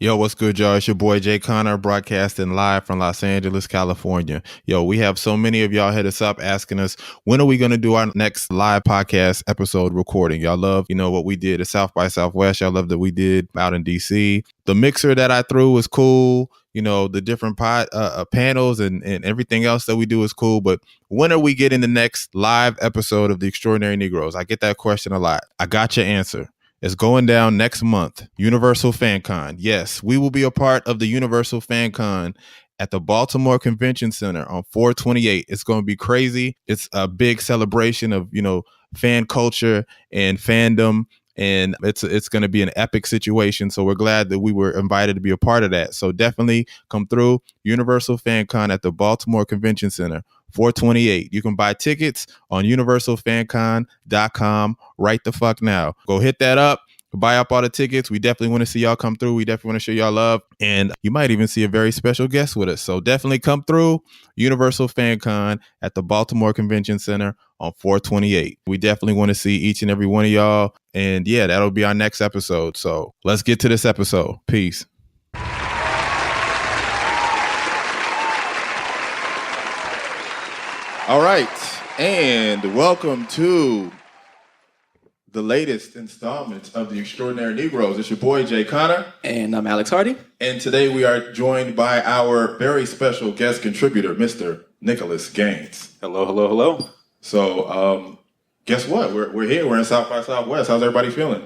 Yo, what's good, y'all? It's your boy Jay Connor, broadcasting live from Los Angeles, California. Yo, we have so many of y'all hit us up asking us, when are we going to do our next live podcast episode recording? Y'all love, what we did at South by Southwest. Y'all love that we did out in DC. The mixer that I threw was cool. The different panels and everything else that we do is cool. But when are we getting the next live episode of The Extraordinary Negroes? I get that question a lot. I got your answer. It's going down next month. Universal Fan Con. Yes, we will be a part of the Universal Fan Con at the Baltimore Convention Center on 4/28. It's going to be crazy. It's a big celebration of, fan culture and fandom. And it's going to be an epic situation. So we're glad that we were invited to be a part of that. So definitely come through Universal Fan Con at the Baltimore Convention Center, 4/28. You can buy tickets on universalfancon.com right the fuck now. Go hit that up. Buy up all the tickets. We definitely want to see y'all come through. We definitely want to show y'all love. And you might even see a very special guest with us. So definitely come through Universal Fan Con at the Baltimore Convention Center on 4/28. We definitely want to see each and every one of y'all. And yeah, that'll be our next episode. So let's get to this episode. Peace. All right. And welcome to the latest installment of The Extraordinary Negroes. It's your boy, Jay Connor. And I'm Alex Hardy. And today we are joined by our very special guest contributor, Mr. Nicholas Gaines. Hello, hello, hello. So, guess what? We're here. We're in South by Southwest. How's everybody feeling?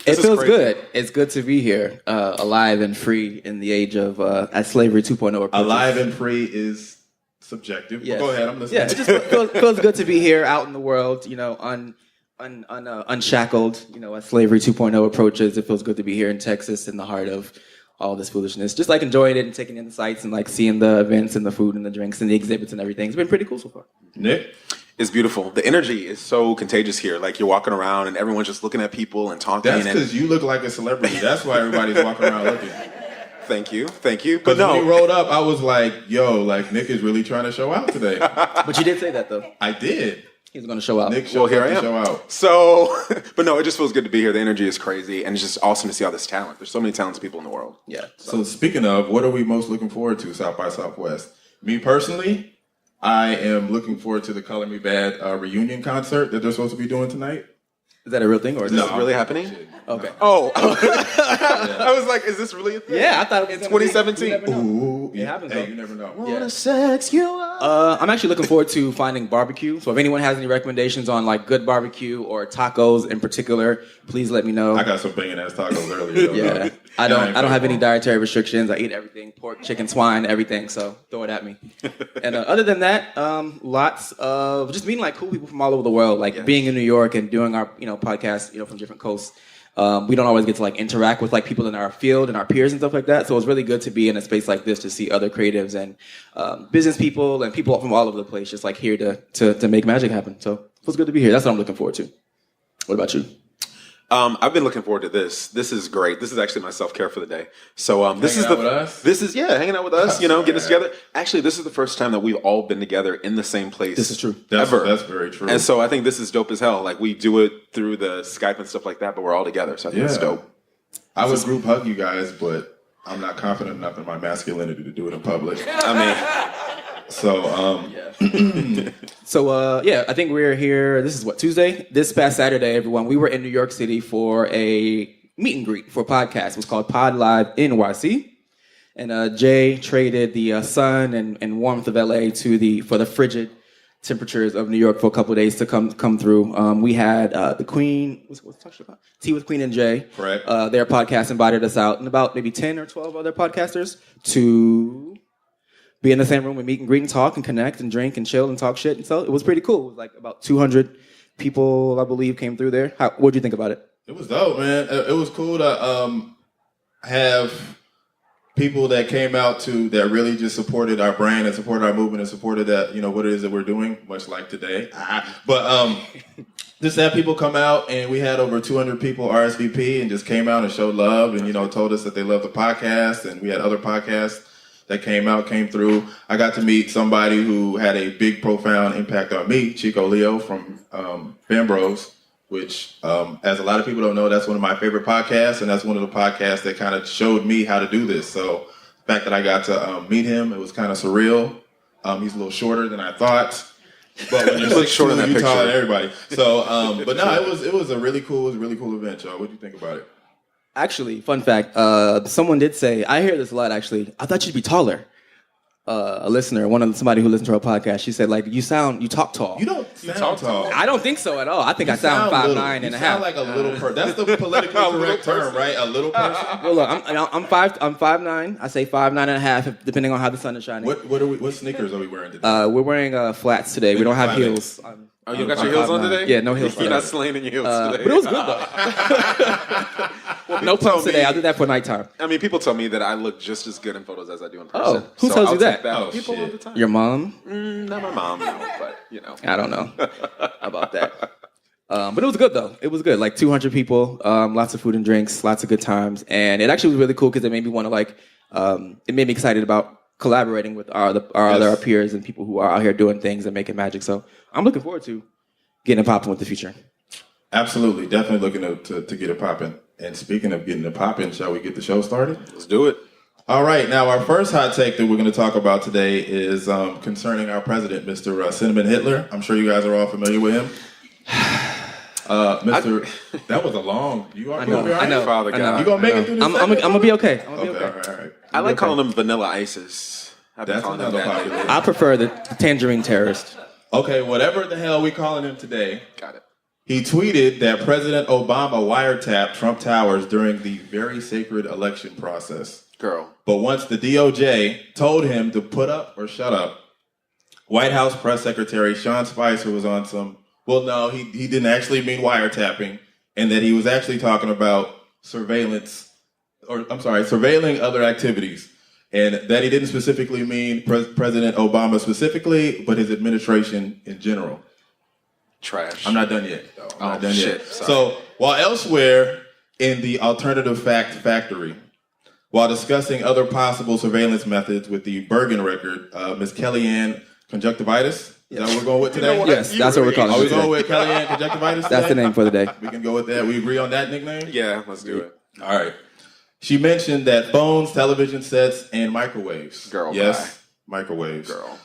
It feels good. It's good to be here, alive and free in the age of as slavery 2.0 approaches. Alive and free is subjective. Yes. Go ahead. I'm listening. Yeah, it just feels good to be here out in the world, unshackled, as slavery 2.0 approaches. It feels good to be here in Texas in the heart of all this foolishness. Just like enjoying it and taking in the sights and like seeing the events and the food and the drinks and the exhibits and everything. It's been pretty cool so far. Nick? It's beautiful. The energy is so contagious here. Like, you're walking around and everyone's just looking at people and talking. That's because you look like a celebrity. That's why everybody's walking around looking. Thank you. But no, when we rolled up, I was like, yo, like Nick is really trying to show out today. But you did say that, though. I did. He's going to show out. Nick showed here up I am. to show out. So, but no, it just feels good to be here. The energy is crazy, and it's just awesome to see all this talent. There's so many talented people in the world. Yeah. So speaking of, what are we most looking forward to South by Southwest? Me personally, I am looking forward to the Color Me Bad reunion concert that they're supposed to be doing tonight. Is that a real thing, or is Is this this really happening? Okay. No. Oh, I was like, is this really a thing? Yeah, I thought it was in 2017. Ooh, It happens, hey, though. you never know. Yeah. Sex you up. I'm actually looking forward to finding barbecue. So if anyone has any recommendations on like good barbecue or tacos in particular, please let me know. I got some banging ass tacos earlier. Though, Yeah, I don't have any dietary restrictions. I eat everything: pork, chicken, swine, everything. So throw it at me. And other than that, lots of just meeting like cool people from all over the world. Like being in New York and doing our podcast from different coasts. We don't always get to like interact with like people in our field and our peers and stuff like that. So it's really good to be in a space like this to see other creatives and business people and people from all over the place just like here to make magic happen. So it feels good to be here. That's what I'm looking forward to. What about you? I've been looking forward to this. This is great. This is actually my self-care for the day. So this Hanging is out with us? This is hanging out with us. Getting us together. Actually, this is the first time that we've all been together in the same place. This is true. That's ever. That's very true. And so I think this is dope as hell. Like, we do it through the Skype and stuff like that, but we're all together. So I think it's dope. I would group hug you guys, but I'm not confident enough in my masculinity to do it in public. I mean, So, I think we're here. This is what, Tuesday? This past Saturday, everyone. We were in New York City for a meet and greet for a podcast. It was called Pod Live NYC. And Jay traded the sun and warmth of LA for the frigid temperatures of New York for a couple of days to come through. We had the Queen, what's the talk show called? Tea with Queen and Jay. Correct. Their podcast invited us out and about maybe 10 or 12 other podcasters to be in the same room and meet and greet and talk and connect and drink and chill and talk shit. And so it was pretty cool. It was like about 200 people, I believe, came through there. What'd you think about it? it was dope, man. It was cool to have people that came out that really just supported our brand and supported our movement and supported that, what it is that we're doing, much like today. But just have people come out, and we had over 200 people RSVP and just came out and showed love and, told us that they loved the podcast, and we had other podcasts that came through. I got to meet somebody who had a big, profound impact on me, Chico Leo from Fan Bros. which, as a lot of people don't know, that's one of my favorite podcasts, and that's one of the podcasts that kind of showed me how to do this. So the fact that I got to meet him, it was kind of surreal. He's a little shorter than I thought. But when you're 6'2", you're taller than everybody. So, but no, it was a really cool event, y'all. What do you think about it? Actually, fun fact, someone did say, I hear this a lot actually, I thought you'd be taller. A listener, somebody who listened to our podcast, she said, like, you talk tall. You don't sound tall. I don't think so at all. I think I sound 5'9" and a half. You sound like a little person. That's the politically correct term, right? A little person. Well, look, I'm 5'9". I say 5'9" and a half, depending on how the sun is shining. What sneakers are we wearing today? We're wearing flats today. We don't have heels. You got your heels on today? Yeah, no heels. You're not slaying in your heels today. But it was good though. No pumps today. I'll do that for nighttime. I mean, people tell me that I look just as good in photos as I do in person. Oh, who tells you that? People all the time. Your mom? Not my mom, no, but you know. I don't know about that. But it was good though. It was good. Like 200 people, lots of food and drinks, lots of good times, and it actually was really cool because it made me want to it made me excited about collaborating with our other peers and people who are out here doing things and making magic. So I'm looking forward to getting it popping with the future. Absolutely, definitely looking to get it popping. And speaking of getting it popping, shall we get the show started? Let's do it. All right, now our first hot take that we're going to talk about today is concerning our president, Mr. Cinnamon Hitler. I'm sure you guys are all familiar with him. That was a long. You are. I know. Father God. You gonna make it through this? I'm gonna be okay. All right. I like calling him Vanilla ISIS. That's another popular. I prefer the tangerine terrorist. Okay, whatever the hell we calling him today. Got it. He tweeted that President Obama wiretapped Trump Towers during the very sacred election process. Girl. But once the DOJ told him to put up or shut up, White House Press Secretary Sean Spicer was on some, well, no, he didn't actually mean wiretapping, and that he was actually talking about surveilling other activities. And that he didn't specifically mean President Obama specifically, but his administration in general. Trash. I'm not done yet, though. I'm not done shit. yet. Sorry. So, while elsewhere in the alternative fact factory, while discussing other possible surveillance methods with the Bergen record, Ms. Kellyanne Conjunctivitis, is that what we're going with today? Yes, that's what we're calling it. Are we going with Kellyanne Conjunctivitis today? That's the name for the day. We can go with that. We agree on that nickname? Yeah, let's do it. All right. She mentioned that phones, television sets, and microwaves. Girl, yes, microwaves. Girl.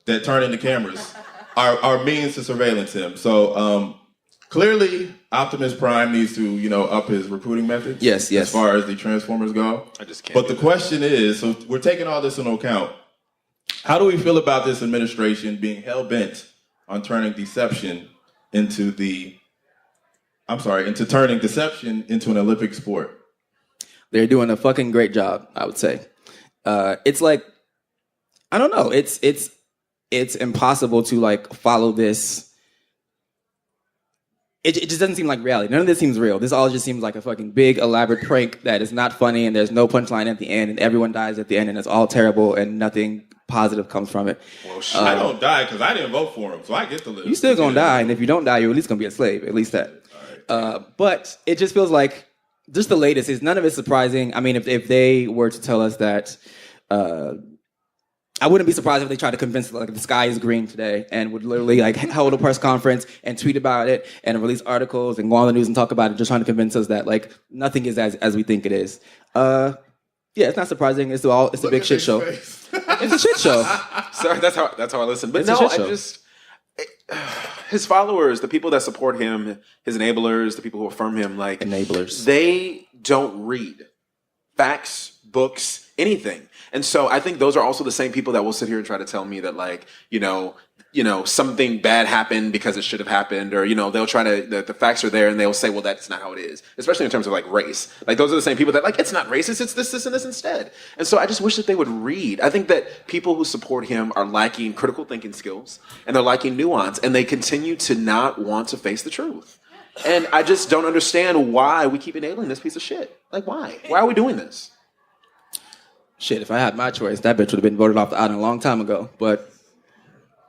That turn into cameras are means to surveillance him. So clearly, Optimus Prime needs to, up his recruiting methods. Yes. As far as the Transformers go. I just can't. But the question is, so we're taking all this into account. How do we feel about this administration being hell-bent on turning deception into deception into an Olympic sport? They're doing a fucking great job, I would say. It's like, I don't know. It's impossible to follow this. It just doesn't seem like reality. None of this seems real. This all just seems like a fucking big elaborate prank that is not funny and there's no punchline at the end and everyone dies at the end and it's all terrible and nothing positive comes from it. Well, shit. I don't die because I didn't vote for him, so I get to live. You still gonna die, and if you don't die, you're at least gonna be a slave. At least that. But it just feels like just the latest is none of it's surprising. I mean, if they were to tell us that, I wouldn't be surprised if they tried to convince the sky is green today and would literally hold a press conference and tweet about it and release articles and go on the news and talk about it, just trying to convince us that nothing is as we think it is. Yeah, it's not surprising. It's a big shit show. It's a shit show. Sorry, that's how I listen. But It's no, a shit I show. just his followers, the people that support him, his enablers, the people who affirm him, Enablers. They don't read facts, books, anything. And so I think those are also the same people that will sit here and try to tell me that something bad happened because it should have happened, or they'll try to the facts are there and they'll say, well, that's not how it is, especially in terms of race. Those are the same people that it's not racist, it's this and this instead. And so I just wish that they would read. I think that people who support him are lacking critical thinking skills and they're lacking nuance, and they continue to not want to face the truth. And I just don't understand why we keep enabling this piece of shit. Why? Why are we doing this? Shit, if I had my choice, that bitch would have been voted off the island a long time ago. But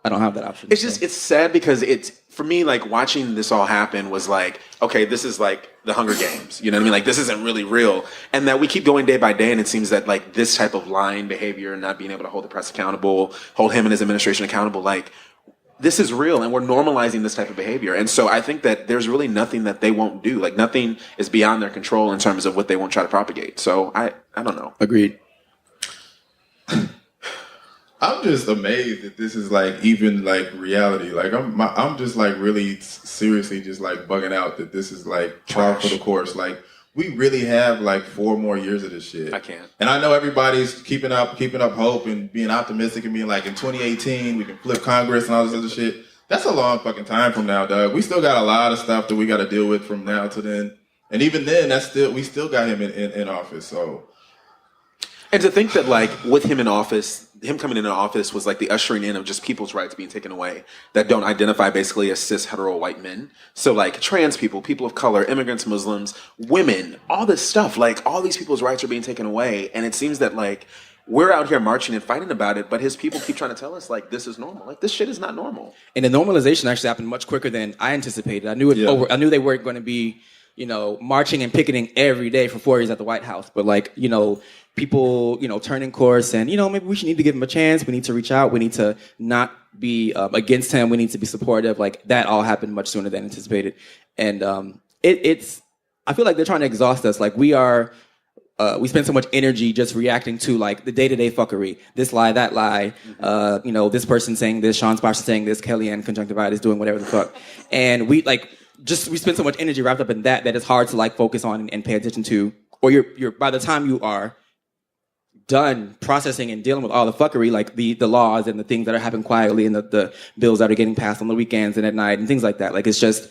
I don't have that option. It's sad because for me, watching this all happen was okay, this is the Hunger Games. You know what I mean? This isn't really real. And that we keep going day by day, and it seems that this type of lying behavior and not being able to hold the press accountable, hold him and his administration accountable, this is real and we're normalizing this type of behavior. And so I think that there's really nothing that they won't do. Like nothing is beyond their control in terms of what they won't try to propagate. So I don't know. Agreed. I'm just amazed that this is like even like reality. Like I'm just like really seriously just like bugging out that this is like par for the course. Like we really have like 4 more years of this shit. I can't. And I know everybody's keeping up hope and being optimistic and being like in 2018 we can flip Congress and all this other shit. That's a long fucking time from now, dog. We still got a lot of stuff that we got to deal with from now to then. And even then, we still got him in office. So. And to think that, like, with him in office, him coming into office was like the ushering in of just people's rights being taken away that don't identify basically as cis hetero white men. So, like, trans people, people of color, immigrants, Muslims, women, all this stuff, like, all these people's rights are being taken away. And it seems that, like, we're out here marching and fighting about it, but his people keep trying to tell us, like, this is normal. Like, this shit is not normal. And the normalization actually happened much quicker than I anticipated. I knew they weren't going to be, marching and picketing every day for 4 years at the White House. But, like, people, turning course and, maybe we should need to give him a chance. We need to reach out. We need to not be against him. We need to be supportive. Like, that all happened much sooner than anticipated. And I feel like they're trying to exhaust us. Like, we spend so much energy just reacting to, like, the day-to-day fuckery. This lie, that lie. This person saying this, Sean Spicer saying this, Kellyanne conjunctivitis doing whatever the fuck. And we spend so much energy wrapped up in that it's hard to, like, focus on and pay attention to. Or you're by the time you are done processing and dealing with all the fuckery, like the laws and the things that are happening quietly and the bills that are getting passed on the weekends and at night and things like that. Like, it's going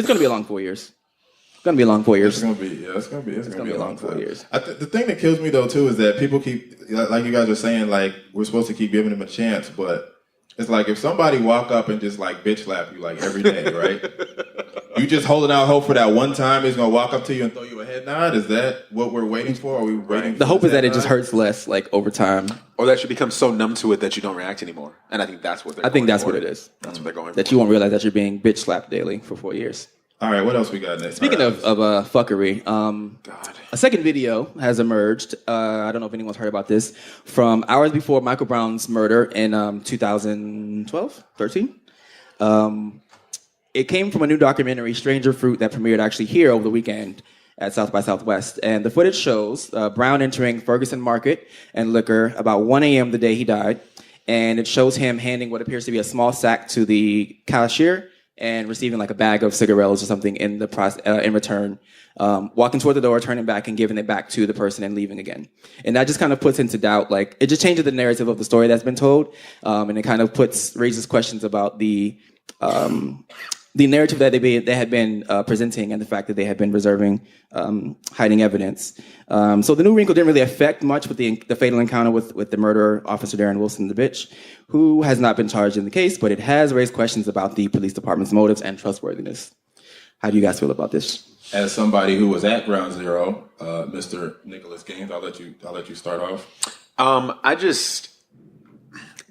to be a long 4 years. It's going to be a long 4 years. It's going to be a long 4 years. The thing that kills me, though, too, is that people keep, like you guys are saying, like, we're supposed to keep giving them a chance, but it's like if somebody walk up and just, like, bitch slap you, like, every day, right? You just holding out hope for that one time he's going to walk up to you and throw you a head nod? Is that what we're waiting for? Are we waiting for the hope is that it just hurts less, like, over time. Or that you become so numb to it that you don't react anymore. And I think that's what they're going for. that's what it is. That's what they're going for. That you won't realize that you're being bitch slapped daily for 4 years. All right, what else we got next? Speaking of fuckery, a second video has emerged. I don't know if anyone's heard about this. From hours before Michael Brown's murder in 2012, 13. It came from a new documentary, Stranger Fruit, that premiered actually here over the weekend at South by Southwest. And the footage shows Brown entering Ferguson Market and Liquor about 1 a.m. the day he died. And it shows him handing what appears to be a small sack to the cashier and receiving like a bag of cigarillos or something in return, walking toward the door, turning back and giving it back to the person and leaving again. And that just kind of puts into doubt, like, it just changes the narrative of the story that's been told. And it kind of raises questions about the narrative that they had been presenting and the fact that they had been reserving, hiding evidence. So the new wrinkle didn't really affect much with the fatal encounter with the murderer, Officer Darren Wilson, the bitch, who has not been charged in the case, but it has raised questions about the police department's motives and trustworthiness. How do you guys feel about this? As somebody who was at Ground Zero, Mr. Nicholas Gaines, I'll let you start off.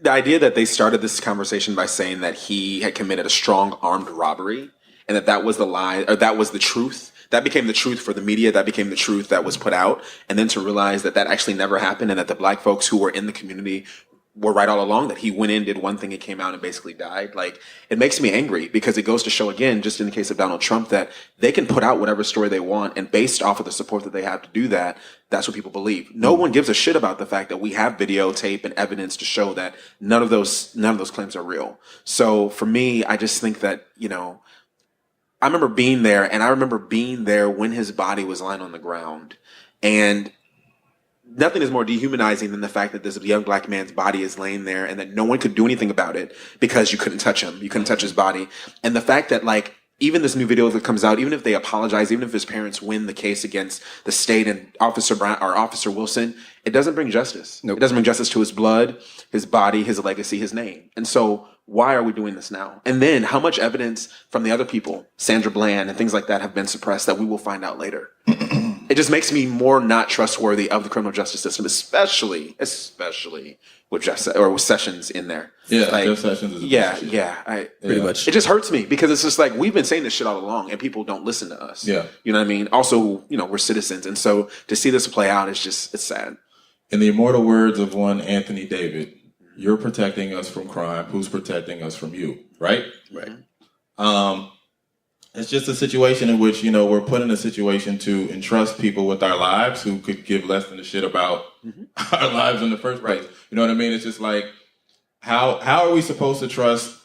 The idea that they started this conversation by saying that he had committed a strong armed robbery and that was the lie, or that was the truth. That became the truth for the media. That became the truth that was put out. And then to realize that actually never happened and that the black folks who were in the community were right all along, that he went in, did one thing, and came out and basically died. Like, it makes me angry because it goes to show again, just in the case of Donald Trump, that they can put out whatever story they want, and based off of the support that they have to do that, that's what people believe. No one gives a shit about the fact that we have videotape and evidence to show that none of those claims are real. So for me, I just think that, I remember being there, and I remember being there when his body was lying on the ground, and nothing is more dehumanizing than the fact that this young black man's body is laying there and that no one could do anything about it because you couldn't touch him. You couldn't touch his body. And the fact that, like, even this new video that comes out, even if they apologize, even if his parents win the case against the state and Officer Brown or Officer Wilson, it doesn't bring justice. Nope. It doesn't bring justice to his blood, his body, his legacy, his name. And so why are we doing this now? And then how much evidence from the other people, Sandra Bland and things like that, have been suppressed that we will find out later? It just makes me more not trustworthy of the criminal justice system, especially with with Sessions in there. Yeah, like, Jeff Sessions is pretty much. It just hurts me because it's just like we've been saying this shit all along, and people don't listen to us. Yeah, you know what I mean. Also, we're citizens, and so to see this play out is it's sad. In the immortal words of one Anthony David, you're protecting us from crime. Who's protecting us from you, right? Right. It's just a situation in which, we're put in a situation to entrust people with our lives who could give less than a shit about our lives in the first place. You know what I mean? It's just like, how are we supposed to trust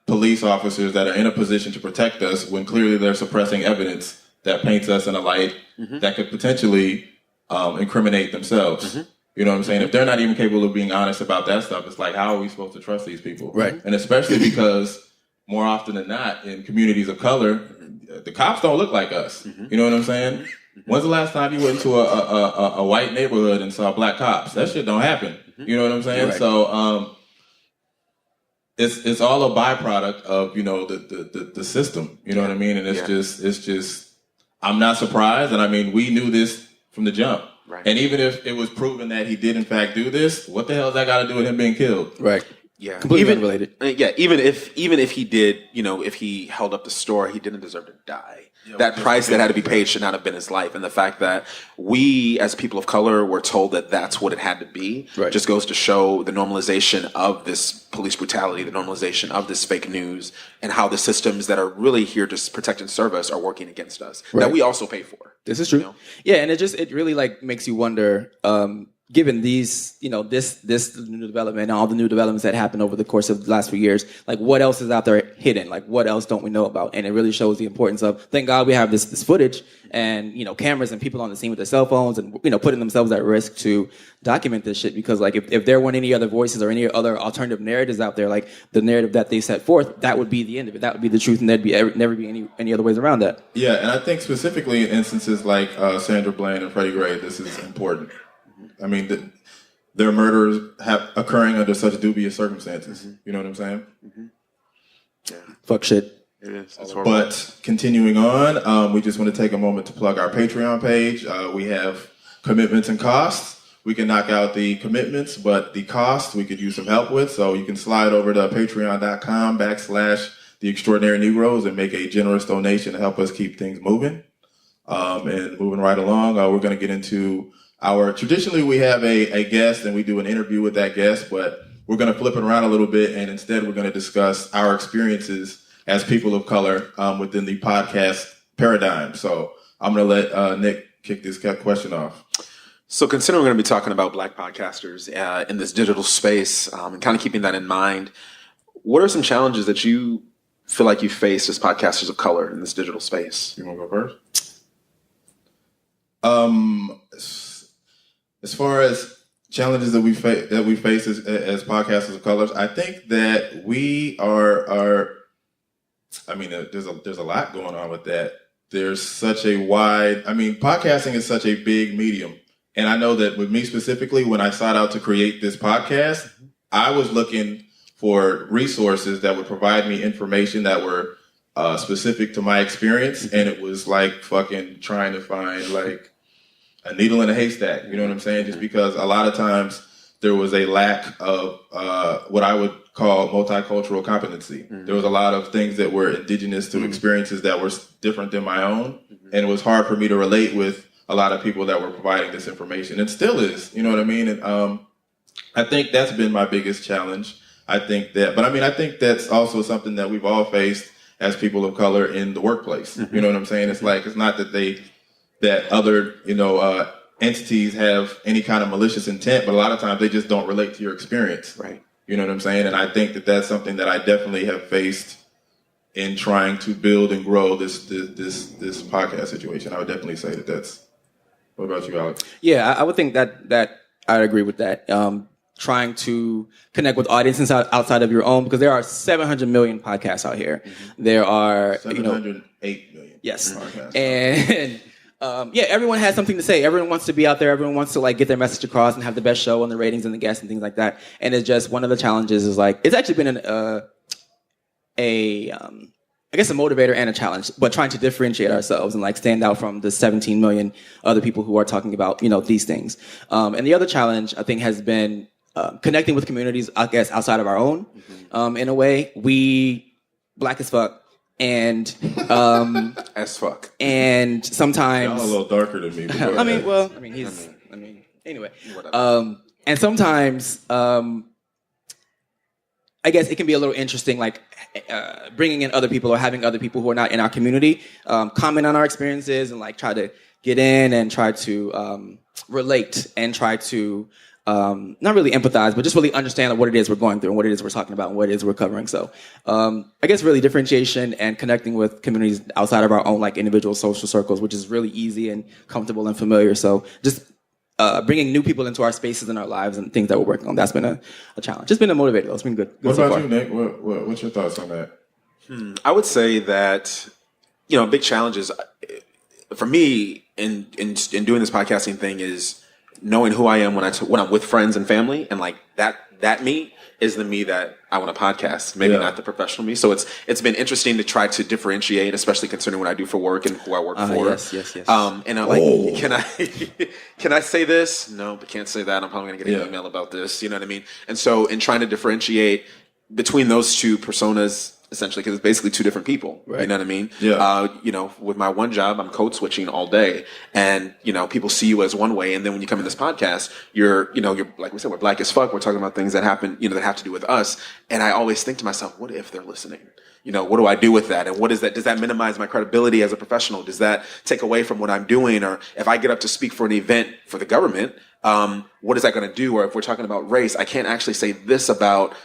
police officers that are in a position to protect us when clearly they're suppressing evidence that paints us in a light that could potentially incriminate themselves? You know what I'm saying? If they're not even capable of being honest about that stuff, it's like, how are we supposed to trust these people? Right. And especially because more often than not, in communities of color, the cops don't look like us. You know what I'm saying? When's the last time you went into a white neighborhood and saw black cops? That shit don't happen. You know what I'm saying? Right. So it's all a byproduct of the system. You know what I mean? And it's just I'm not surprised. And I mean, we knew this from the jump. Right. And even if it was proven that he did in fact do this, what the hell has that got to do with him being killed? Right. Yeah, Completely unrelated. Even if he did, if he held up the store, he didn't deserve to die. That price that had to be paid should not have been his life. And the fact that we, as people of color, were told that that's what it had to be, just goes to show the normalization of this police brutality, the normalization of this fake news, and how the systems that are really here to protect and serve us are working against us, that we also pay for. This is true. Yeah, and it really like makes you wonder, given these, this new development and all the new developments that happened over the course of the last few years, like what else is out there hidden? Like what else don't we know about? And it really shows the importance of, thank God we have this footage and, cameras and people on the scene with their cell phones and, putting themselves at risk to document this shit. Because like if there weren't any other voices or any other alternative narratives out there, like the narrative that they set forth, that would be the end of it. That would be the truth, and there'd be never be any other ways around that. Yeah, and I think specifically in instances like Sandra Bland and Freddie Gray, this is important. I mean, their murders have occurring under such dubious circumstances. You know what I'm saying? Yeah. Fuck shit. It is. It's horrible. But continuing on, we just want to take a moment to plug our Patreon page. We have commitments and costs. We can knock out the commitments, but the cost we could use some help with. So you can slide over to patreon.com/The Extraordinary Negroes and make a generous donation to help us keep things moving. And moving right along, we're going to get into traditionally we have a guest and we do an interview with that guest, but we're going to flip it around a little bit, and instead we're going to discuss our experiences as people of color within the podcast paradigm. So I'm going to let Nick kick this question off. So considering we're going to be talking about Black podcasters in this digital space, and kind of keeping that in mind, what are some challenges that you feel like you faced as podcasters of color in this digital space? You want to go first? As far as challenges that we face as podcasters of colors, I think that we are. I mean, there's a lot going on with that. There's such a wide. I mean, podcasting is such a big medium, and I know that with me specifically, when I sought out to create this podcast, I was looking for resources that would provide me information that were specific to my experience, and it was like fucking trying to find like a needle in a haystack, you know what I'm saying? Just because a lot of times there was a lack of what I would call multicultural competency. There was a lot of things that were indigenous to experiences that were different than my own, and it was hard for me to relate with a lot of people that were providing this information. It still is, you know what I mean? And I think that's been my biggest challenge. I think that's also something that we've all faced as people of color in the workplace. You know what I'm saying? It's like, it's not that other, entities have any kind of malicious intent, but a lot of times they just don't relate to your experience. Right. You know what I'm saying? And I think that that's something that I definitely have faced in trying to build and grow this podcast situation. I would definitely say that that's. What about you, Alex? Yeah, I would think that I'd agree with that. Trying to connect with audiences outside of your own, because there are 700 million podcasts out here. There are 708 million. Yes, podcasts. And everyone has something to say. Everyone wants to be out there. Everyone wants to like get their message across and have the best show and the ratings and the guests and things like that. And it's just one of the challenges is like it's actually been I guess a motivator and a challenge, but trying to differentiate ourselves and like stand out from the 17 million other people who are talking about these things. And the other challenge I think has been connecting with communities, I guess, outside of our own. In a way, we Black as fuck. And as fuck. And sometimes y'all a little darker than me. Anyway. And sometimes I guess it can be a little interesting, like bringing in other people or having other people who are not in our community comment on our experiences and like try to get in and try to relate and try to not really empathize, but just really understand what it is we're going through and what it is we're talking about and what it is we're covering. So I guess really differentiation and connecting with communities outside of our own like individual social circles, which is really easy and comfortable and familiar. So just bringing new people into our spaces and our lives and things that we're working on, that's been a challenge. It's been a motivator, though. It's been good What so about far. you, Nick? What's your thoughts on that? I would say that, a big challenge is, for me in doing this podcasting thing is knowing who I am when I'm with friends and family, and like that me is the me that I want to podcast, maybe not the professional me. So it's been interesting to try to differentiate, especially considering what I do for work and who I work for. Yes. And I'm like, can I say this? No, but can't say that. I'm probably gonna get an email about this. You know what I mean? And so in trying to differentiate between those two personas, essentially, because it's basically two different people. Right. You know what I mean? Yeah. With my one job, I'm code switching all day, and people see you as one way, and then when you come in this podcast, you're like we said, we're black as fuck. We're talking about things that happen, that have to do with us. And I always think to myself, what if they're listening? What do I do with that? And what is that? Does that minimize my credibility as a professional? Does that take away from what I'm doing? Or if I get up to speak for an event for the government, what is that going to do? Or if we're talking about race, I can't actually say this about,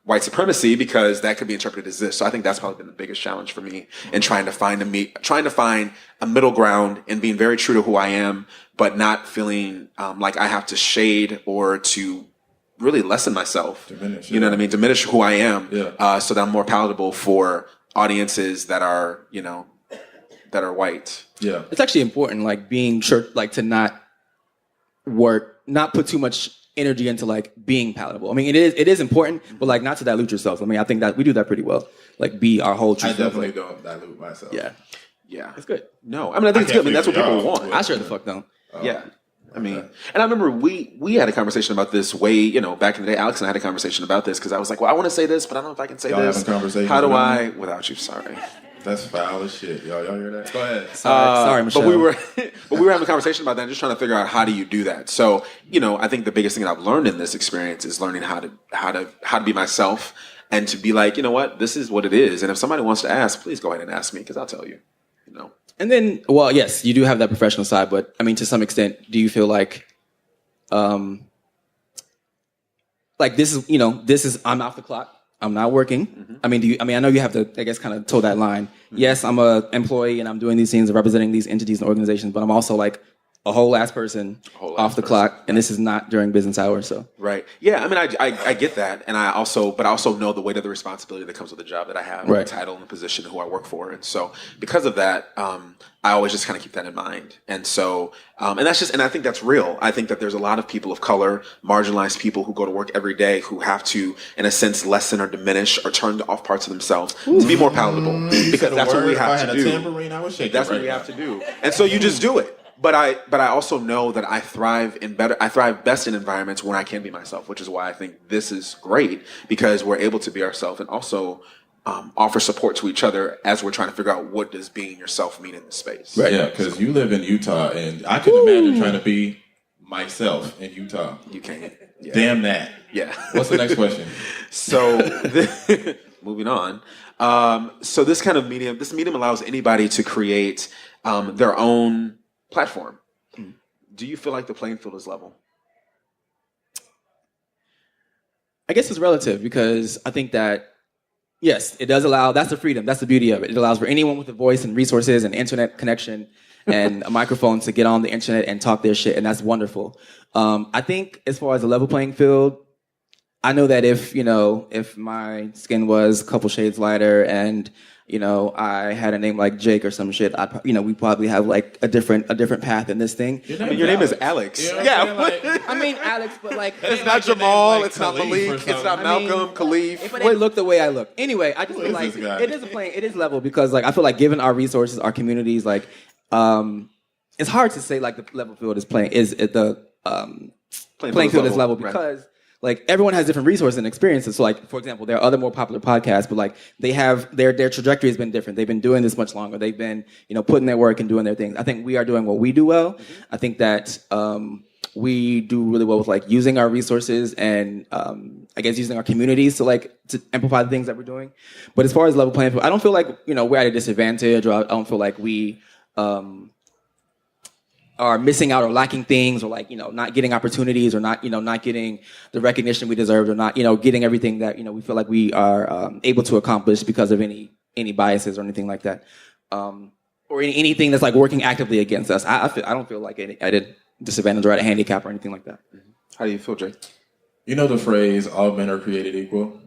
white supremacy, because that could be interpreted as this. So I think that's probably been the biggest challenge for me in trying to find a middle ground and being very true to who I am, but not feeling like I have to shade or to really lessen myself. Diminish, you know what I mean? Diminish who I am, so that I'm more palatable for audiences that are, that are white. Yeah. It's actually important, like being sure, like to not put too much energy into like being palatable. I mean, it is important, but like not to dilute yourself. I mean, I think that we do that pretty well. Like be our whole truth. I definitely don't dilute myself. Yeah. It's good. No, I mean, I think it's good. I mean, that's what people want. I sure the fuck don't. Yeah. I mean, and I remember we had a conversation about this way, back in the day. Alex and I had a conversation about this because I was like, well, I want to say this, but I don't know if I can say this. Having conversations How do without I, me? without you? Sorry. That's foul as shit. Y'all hear that? Go ahead. Sorry, Michelle. But we were having a conversation about that and just trying to figure out how do you do that. So, I think the biggest thing that I've learned in this experience is learning how to be myself and to be like, you know what, this is what it is. And if somebody wants to ask, please go ahead and ask me because I'll tell you, And then, well, yes, you do have that professional side, but I mean, to some extent, do you feel like this is I'm off the clock. I'm not working. Mm-hmm. I know you have to, I guess, kind of toe that line. Mm-hmm. Yes, I'm a employee and I'm doing these things and representing these entities and organizations, but I'm also like a whole ass person off the clock, and this is not during business hours. So right, yeah. I mean, I get that, and I also know the weight of the responsibility that comes with the job that I have, and the title and the position and who I work for, and so because of that, I always just kind of keep that in mind, and so and I think that's real. I think that there's a lot of people of color, marginalized people who go to work every day who have to, in a sense, lessen or diminish or turn off parts of themselves to be more palatable, because that's what we have to do. That's what we have to do, and so you just do it. But I also know that I thrive best in environments when I can be myself, which is why I think this is great, because we're able to be ourselves and also offer support to each other as we're trying to figure out what does being yourself mean in this space. Right. Yeah, because you live in Utah, and I can imagine trying to be myself in Utah. You can't. Yeah. Damn that. Yeah. What's the next question? So, moving on. So this kind of medium allows anybody to create their own platform. Do you feel like the playing field is level? I guess it's relative, because I think that, yes, it does allow, that's the freedom, that's the beauty of it. It allows for anyone with a voice and resources and internet connection and a microphone to get on the internet and talk their shit, and that's wonderful. I think as far as a level playing field, I know that if my skin was a couple shades lighter and I had a name like Jake or some shit, we probably have like a different path in this thing. Your name is Alex. I mean Alex, but like it's not Jamal, it's not Malik, it's not Malcolm, Khalif. If I didn't look the way I look. Anyway, I just feel like it is level, because like I feel like given our resources, our communities, like it's hard to say like the level field is playing field is level, because like everyone has different resources and experiences. So like, for example, there are other more popular podcasts, but like they have their trajectory has been different. They've been doing this much longer. They've been, putting their work and doing their things. I think we are doing what we do well. Mm-hmm. I think that we do really well with like using our resources and I guess using our communities to amplify the things that we're doing. But as far as level playing field, I don't feel like we're at a disadvantage, or I don't feel like we are missing out or lacking things, or like not getting opportunities, or not getting the recognition we deserve, or not getting everything that we feel like we are able to accomplish because of any biases or anything like that, or anything that's like working actively against us. I don't feel like I did disadvantage or at a handicap or anything like that. How do you feel, Jay? You know the phrase "all men are created equal."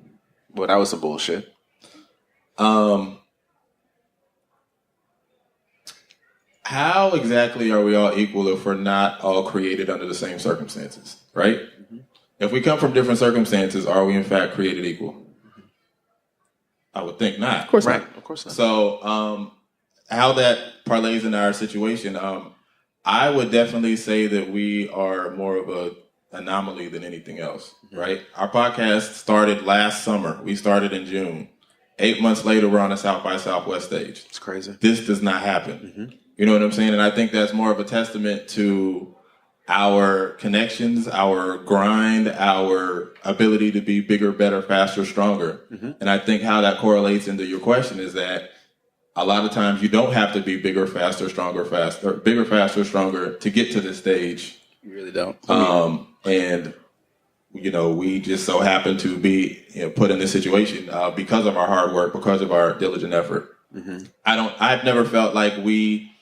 Well, that was some bullshit. How exactly are we all equal if we're not all created under the same circumstances, right? Mm-hmm. If we come from different circumstances, are we in fact created equal? Mm-hmm. I would think not. Of course right. not. Of course not. So how that parlays in our situation, I would definitely say that we are more of a anomaly than anything else, mm-hmm. right? Our podcast started last summer. We started in June. 8 months later, we're on a South by Southwest stage. It's crazy. This does not happen. Mm-hmm. You know what I'm saying? And I think that's more of a testament to our connections, our grind, our ability to be bigger, better, faster, stronger. Mm-hmm. And I think how that correlates into your question is that a lot of times you don't have to be bigger, faster, stronger, bigger, faster, stronger to get to this stage. You really don't. And we just so happen to be put in this situation because of our hard work, because of our diligent effort. Mm-hmm. I've never felt like we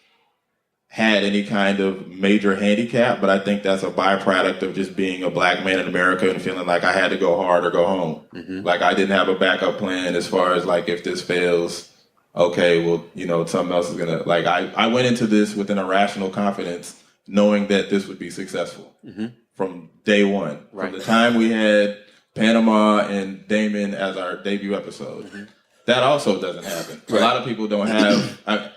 had any kind of major handicap, but I think that's a byproduct of just being a black man in America and feeling like I had to go hard or go home. Mm-hmm. Like I didn't have a backup plan as far as like, if this fails, okay, well, something else is gonna, like, I went into this with an irrational confidence knowing that this would be successful mm-hmm. from day one. Right. From the time we had Panama and Damon as our debut episode. Mm-hmm. That also doesn't happen. Right. A lot of people don't have,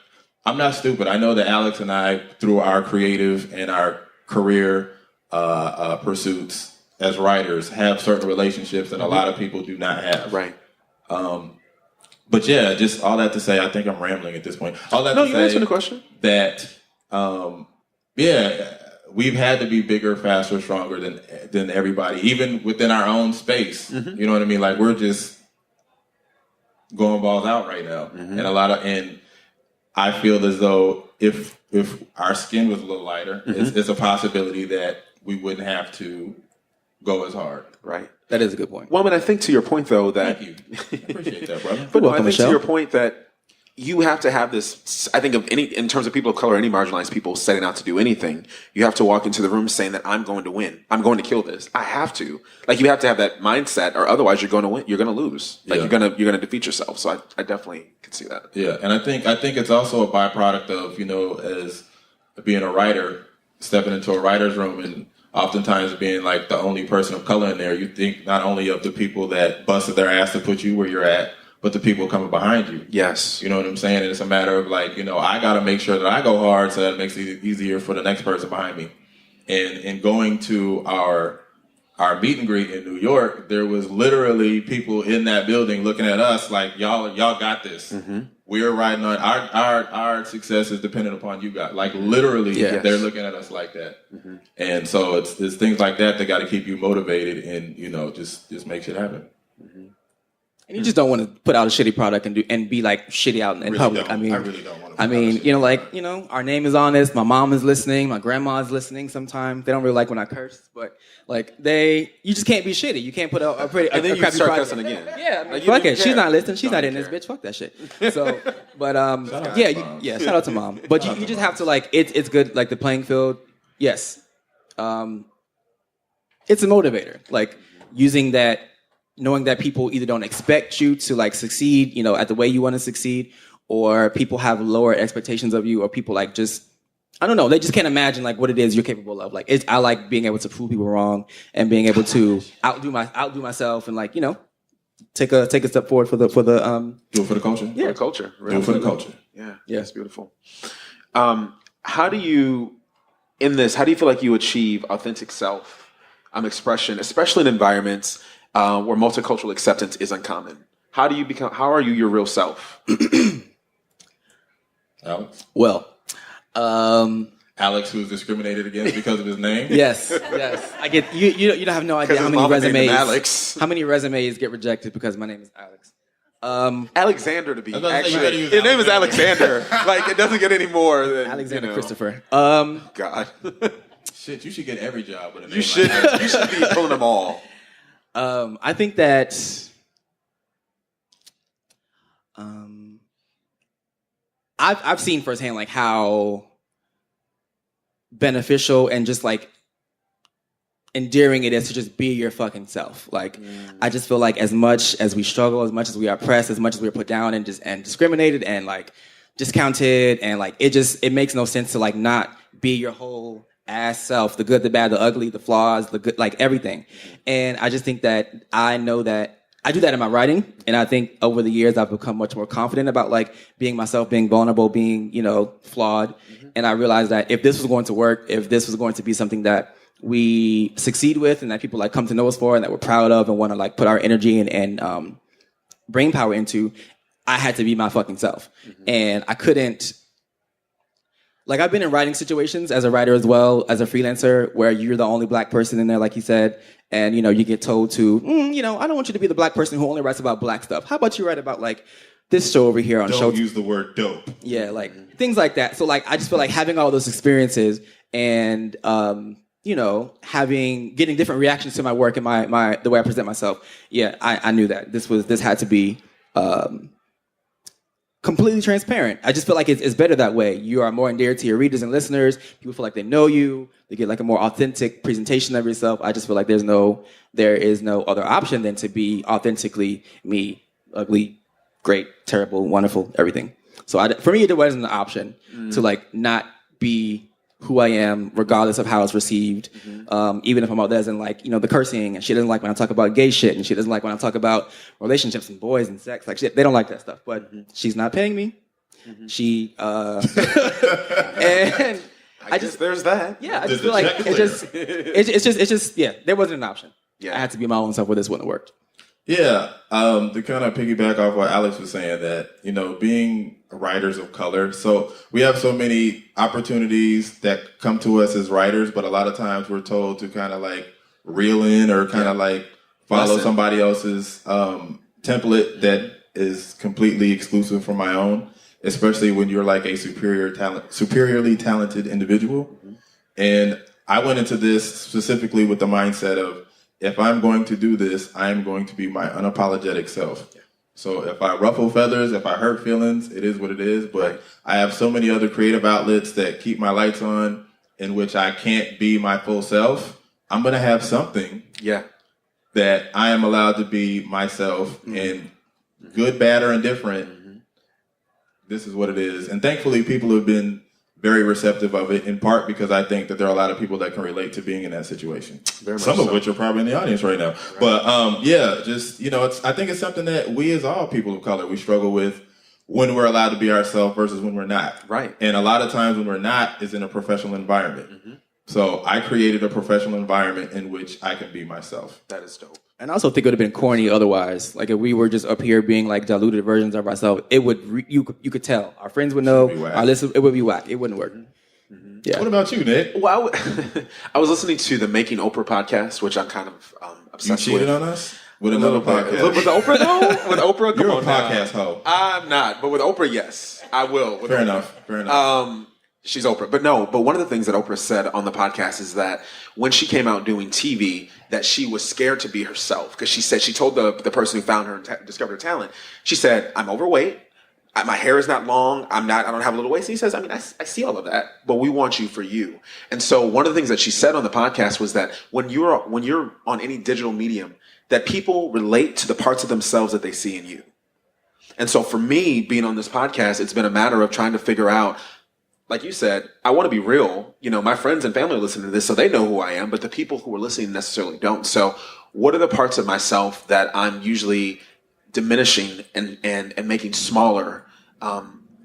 I'm not stupid. I know that Alex and I, through our creative and our career pursuits as writers, have certain relationships that a lot of people do not have. Right. But yeah, just all that to say, I think I'm rambling at this point. All that no, to you're say answering the question. That, we've had to be bigger, faster, stronger than everybody, even within our own space. Mm-hmm. You know what I mean? Like we're just going balls out right now, mm-hmm. and I feel as though if our skin was a little lighter, mm-hmm. it's a possibility that we wouldn't have to go as hard. Right. That is a good point. Well, I think to your point, though, that... Thank you. I appreciate that, brother. But welcome, I think Michelle. to your point that you have to have this, I think in terms of people of color, any marginalized people setting out to do anything, you have to walk into the room saying that I'm going to win. I'm going to kill this. I have to. Like, you have to have that mindset, or otherwise you're going to win. You're going to lose. Like, you're going to defeat yourself. So I definitely can see that. Yeah, and I think it's also a byproduct of, as being a writer, stepping into a writer's room and oftentimes being like the only person of color in there. You think not only of the people that busted their ass to put you where you're at, but the people coming behind you. Yes. You know what I'm saying? And it's a matter of like, I got to make sure that I go hard so that it makes it easier for the next person behind me. And going to our meet and greet in New York, there was literally people in that building looking at us like, y'all got this. Mm-hmm. We're riding on our success is dependent upon you guys. Like literally, They're looking at us like that. Mm-hmm. And so it's things like that got to keep you motivated and just make shit happen. Mm-hmm. And you just don't want to put out a shitty product and be like shitty out in really public. Don't. I really don't want to. Our name is on this. My mom is listening. My grandma is listening. Sometimes they don't really like when I curse, but like you just can't be shitty. You can't put a pretty and then you crappy start product. cussing again. Yeah, like, fuck it. She's not listening. She's not in this bitch. Fuck that shit. So, but shout out to mom. But you just have to like it's good like the playing field. Yes, it's a motivator. Like using that. Knowing that people either don't expect you to like succeed, at the way you want to succeed, or people have lower expectations of you, or people like just, I don't know, they just can't imagine like what it is you're capable of. Like I like being able to prove people wrong and being able to outdo myself and like take a step forward for the do it for the culture. Yeah, for the culture. Really. Do it for the culture. Yeah, it's beautiful. How do you feel like you achieve authentic self expression, especially in environments where multicultural acceptance is uncommon? How are you your real self? Alex? Well, Alex, who's discriminated against because of his name? Yes. I get you don't have no idea how his many mama named him resumes. Alex. How many resumes get rejected because my name is Alex? Alexander to be was gonna say, you actually. gotta use His name is Alexander. Like it doesn't get any more than Alexander Christopher. God, Shit, you should get every job with a name you should like that. you should be pulling them all. I think that I've seen firsthand like how beneficial and just like endearing it is to just be your fucking self. Like I just feel like as much as we struggle, as much as we are oppressed, as much as we are put down and discriminated and like discounted and like it makes no sense to like not be your whole ass self, the good, the bad, the ugly, the flaws, the good, like everything. And I just think that I know that I do that in my writing. And I think over the years, I've become much more confident about like being myself, being vulnerable, being, flawed. And I realized that if this was going to work, if this was going to be something that we succeed with and that people like come to know us for and that we're proud of and want to like put our energy and brain power into, I had to be my fucking self. And I couldn't, like I've been in writing situations as a writer as well, as a freelancer, where you're the only black person in there, like you said, and you get told to, I don't want you to be the black person who only writes about black stuff. How about you write about like this show over here on Don't show? use the word dope. Yeah, like things like that. So like I just feel like having all those experiences and getting different reactions to my work and my the way I present myself. Yeah, I knew that this had to be completely transparent. I just feel like it's better that way. You are more endeared to your readers and listeners. People feel like they know you. They get like a more authentic presentation of yourself. I just feel like there is no other option than to be authentically me, ugly, great, terrible, wonderful, everything. So for me, it wasn't an option to like not be who I am, regardless of how it's received. Even if my mother doesn't like, the cursing, and she doesn't like when I talk about gay shit, and she doesn't like when I talk about relationships and boys and sex. Like, they don't like that stuff. But she's not paying me. She, and I just there's that. Yeah, I just feel like it's just there wasn't an option. Yeah. I had to be my own self, or this wouldn't have worked. Yeah, to kind of piggyback off what Alex was saying, that being writers of color, so we have so many opportunities that come to us as writers, but a lot of times we're told to kind of like reel in or kind of like follow somebody else's template that is completely exclusive from my own, especially when you're like a superiorly talented individual. And I went into this specifically with the mindset of, if I'm going to do this, I am going to be my unapologetic self. So if I ruffle feathers, if I hurt feelings, it is what it is. But I have so many other creative outlets that keep my lights on, in which I can't be my full self. I'm going to have something that I am allowed to be myself, and good, bad, or indifferent, this is what it is. And thankfully, people have been very receptive of it, in part because I think that there are a lot of people that can relate to being in that situation. Some of which are probably in the audience right now. Right. But I think it's something that we as all people of color, we struggle with when we're allowed to be ourselves versus when we're not. Right. And a lot of times when we're not is in a professional environment. So I created a professional environment in which I can be myself. That is dope. And I also think it would have been corny otherwise. Like if we were just up here being like diluted versions of ourselves, it would you could tell. Our friends would know. Our listeners, it would be whack. It wouldn't work. Yeah. What about you, Nick? Well, I was listening to the Making Oprah podcast, which I'm kind of obsessed with. You cheated on us with another podcast. With Oprah, though? With Oprah? You're a podcast hoe. I'm not, but with Oprah, yes, I will. Fair enough. She's Oprah. But one of the things that Oprah said on the podcast is that when she came out doing TV, that she was scared to be herself. Because she said, she told the person who found her and discovered her talent, she said, I'm overweight. My hair is not long. I don't have a little waist. And he says, I see all of that, but we want you for you. And so one of the things that she said on the podcast was that when you're on any digital medium, that people relate to the parts of themselves that they see in you. And so for me, being on this podcast, it's been a matter of trying to figure out, like you said, I want to be real. My friends and family listen to this, so they know who I am, but the people who are listening necessarily don't. So what are the parts of myself that I'm usually diminishing and making smaller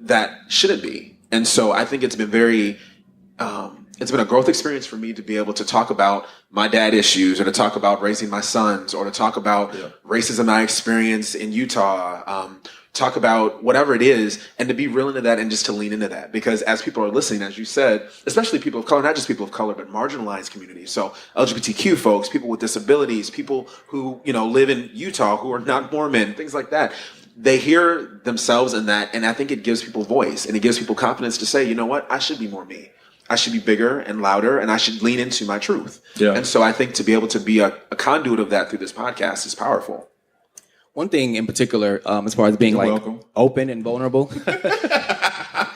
that shouldn't be? And so I think it's been it's been a growth experience for me to be able to talk about my dad issues, or to talk about raising my sons, or to talk about racism I experienced in Utah, talk about whatever it is, and to be real into that and just to lean into that. Because as people are listening, as you said, especially people of color, not just people of color, but marginalized communities. So LGBTQ folks, people with disabilities, people who, live in Utah who are not Mormon, things like that. They hear themselves in that, and I think it gives people voice, and it gives people confidence to say, you know what, I should be more me. I should be bigger and louder, and I should lean into my truth. Yeah. And so I think to be able to be a conduit of that through this podcast is powerful. One thing in particular, as far as being welcome. open and vulnerable.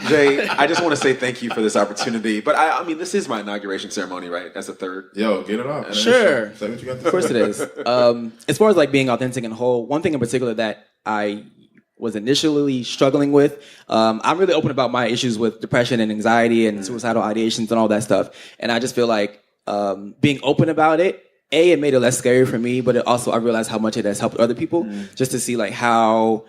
Jay, I just want to say thank you for this opportunity. But I mean, this is my inauguration ceremony, right? As a third. Yo, get it off. Sure. Say what you got to Of course it is. As far as being authentic and whole, one thing in particular that I was initially struggling with, I'm really open about my issues with depression and anxiety and suicidal ideations and all that stuff. And I just feel like being open about it, it made it less scary for me, but I realized how much it has helped other people just to see how,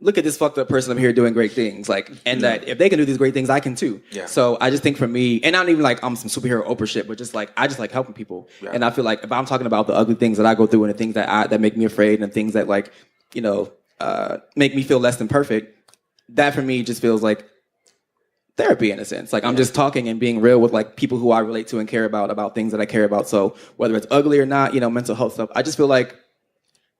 look at this fucked up person I'm here doing great things. That if they can do these great things, I can too. Yeah. So I just think for me, and not even I'm some superhero Oprah shit, but just I just like helping people. Yeah. And I feel like if I'm talking about the ugly things that I go through and the things that make me afraid and the things that make me feel less than perfect, that for me just feels like therapy in a sense. I'm just talking and being real with people who I relate to and care about things that I care about. So whether it's ugly or not, mental health stuff, I just feel like